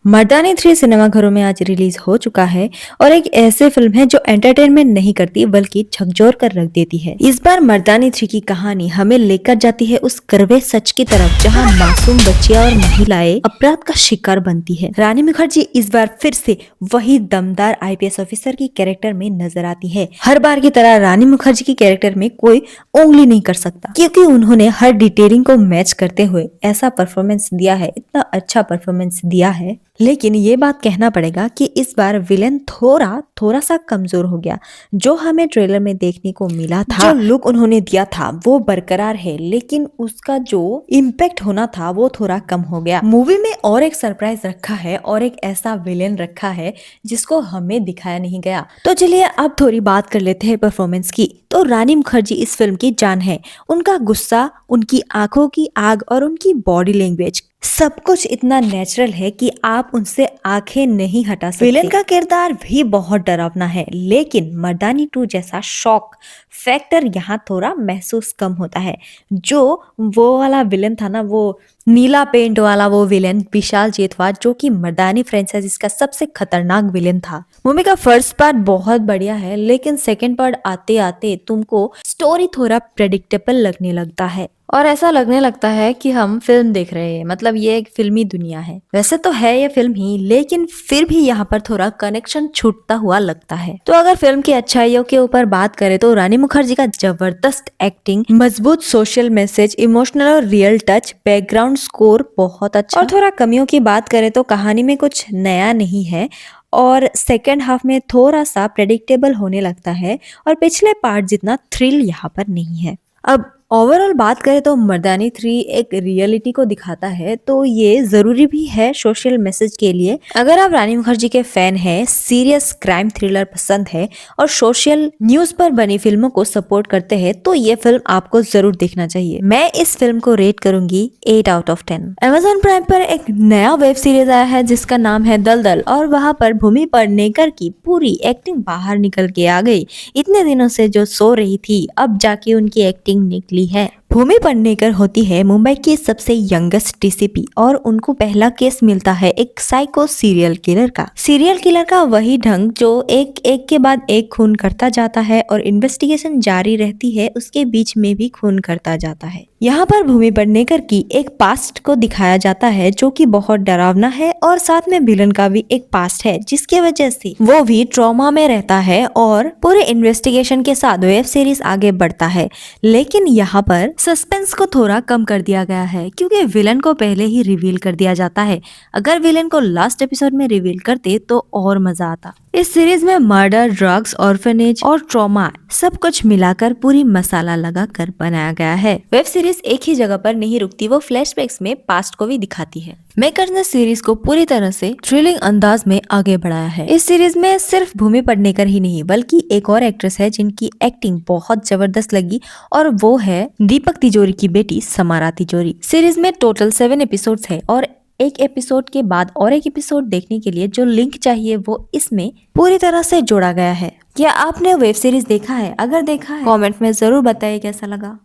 मर्दानी 3 सिनेमाघरों में आज रिलीज हो चुका है और एक ऐसे फिल्म है जो एंटरटेनमेंट नहीं करती बल्कि झकझोर कर रख देती है। इस बार मर्दानी 3 की कहानी हमें लेकर जाती है उस कड़वे सच की तरफ जहां मासूम बच्चियां और महिलाएं अपराध का शिकार बनती है। रानी मुखर्जी इस बार फिर से वही दमदार आईपीएस ऑफिसर की कैरेक्टर में नजर आती है। हर बार की तरह रानी मुखर्जी की कैरेक्टर में कोई उंगली नहीं कर सकता क्योंकि उन्होंने हर डिटेलिंग को मैच करते हुए ऐसा परफॉर्मेंस दिया है, इतना अच्छा परफॉर्मेंस दिया है। लेकिन ये बात कहना पड़ेगा कि इस बार विलेन थोड़ा सा कमजोर हो गया। जो हमें ट्रेलर में देखने को मिला था, जो लुक उन्होंने दिया था वो बरकरार है, लेकिन उसका जो इम्पैक्ट होना था वो थोड़ा कम हो गया। मूवी में और एक सरप्राइज रखा है और एक ऐसा विलेन रखा है जिसको हमें दिखाया नहीं गया। तो चलिए अब थोड़ी बात कर लेते हैं परफॉर्मेंस की। तो रानी मुखर्जी इस फिल्म की जान है। उनका गुस्सा, उनकी आंखों की आग और उनकी बॉडी लैंग्वेज सब कुछ इतना नेचुरल है कि आप उनसे आंखें नहीं हटा सकते। विलेन का किरदार भी बहुत डरावना है, लेकिन मर्दानी 2 जैसा शॉक फैक्टर यहाँ थोड़ा महसूस कम होता है। जो वो वाला विलेन था ना, वो नीला पेंट वाला वो विलेन विशाल चेतवा, जो कि मर्दानी फ्रेंचाइजीज का सबसे खतरनाक विलेन था। मूवी का फर्स्ट पार्ट बहुत बढ़िया है, लेकिन सेकंड पार्ट आते आते तुमको स्टोरी थोड़ा प्रेडिक्टेबल लगने लगता है और ऐसा लगने लगता है कि हम फिल्म देख रहे हैं, मतलब ये एक फिल्मी दुनिया है। वैसे तो है ये फिल्म ही, लेकिन फिर भी यहाँ पर थोड़ा कनेक्शन छूटता हुआ लगता है। तो अगर फिल्म की अच्छाइयों के ऊपर बात करें तो रानी मुखर्जी का जबरदस्त एक्टिंग, मजबूत सोशल मैसेज, इमोशनल और रियल टच, बैकग्राउंड स्कोर बहुत अच्छा। और थोड़ा कमियों की बात करें तो कहानी में कुछ नया नहीं है और सेकेंड हाफ में थोड़ा सा प्रेडिक्टेबल होने लगता है और पिछले पार्ट जितना थ्रिल यहाँ पर नहीं है। अब ओवरऑल बात करें तो मर्दानी 3 एक रियलिटी को दिखाता है, तो ये जरूरी भी है सोशल मैसेज के लिए। अगर आप रानी मुखर्जी के फैन हैं, सीरियस क्राइम थ्रिलर पसंद है और सोशल न्यूज पर बनी फिल्मों को सपोर्ट करते हैं तो ये फिल्म आपको जरूर देखना चाहिए। मैं इस फिल्म को रेट करूंगी 8 आउट ऑफ 10। अमेजॉन प्राइम पर एक नया वेब सीरीज आया है जिसका नाम है दलदल और वहाँ पर भूमि पेडनेकर की पूरी एक्टिंग बाहर निकल के आ गई। इतने दिनों से जो सो रही थी, अब जाके उनकी एक्टिंग निकली है। भूमि पेडनेकर होती है मुंबई की सबसे यंगेस्ट डीसीपी और उनको पहला केस मिलता है एक साइको सीरियल किलर का। सीरियल किलर का वही ढंग जो एक के बाद एक खून करता जाता है और इन्वेस्टिगेशन जारी रहती है, उसके बीच में भी खून करता जाता है। यहाँ पर भूमि पेडनेकर की एक पास्ट को दिखाया जाता है जो कि बहुत डरावना है और साथ में विलन का भी एक पास्ट है जिसकी वजह से वो भी ट्रॉमा में रहता है और पूरे इन्वेस्टिगेशन के साथ वेब सीरीज आगे बढ़ता है। लेकिन यहाँ पर सस्पेंस को थोड़ा कम कर दिया गया है क्योंकि विलन को पहले ही रिवील कर दिया जाता है। अगर विलन को लास्ट एपिसोड में रिवील करते तो और मजा आता। इस सीरीज में मर्डर, ड्रग्स, ऑर्फनेज और ट्रॉमा सब कुछ मिलाकर पूरी मसाला लगा कर बनाया गया है। वेब सीरीज एक ही जगह पर नहीं रुकती, वो फ्लैशबैक्स में पास्ट को भी दिखाती है। मेकर्स ने सीरीज को पूरी तरह से थ्रिलिंग अंदाज में आगे बढ़ाया है। इस सीरीज में सिर्फ भूमि पेडनेकर ही नहीं बल्कि एक और एक्ट्रेस है जिनकी एक्टिंग बहुत जबरदस्त लगी और वो है दीपक तिजोरी की बेटी समारा तिजोरी। सीरीज में टोटल 7 एपिसोड्स है और एक एपिसोड के बाद और एक एपिसोड देखने के लिए जो लिंक चाहिए वो इसमें पूरी तरह से जोड़ा गया है। क्या आपने वेब सीरीज देखा है? अगर देखा है कमेंट में जरूर बताइए कैसा लगा।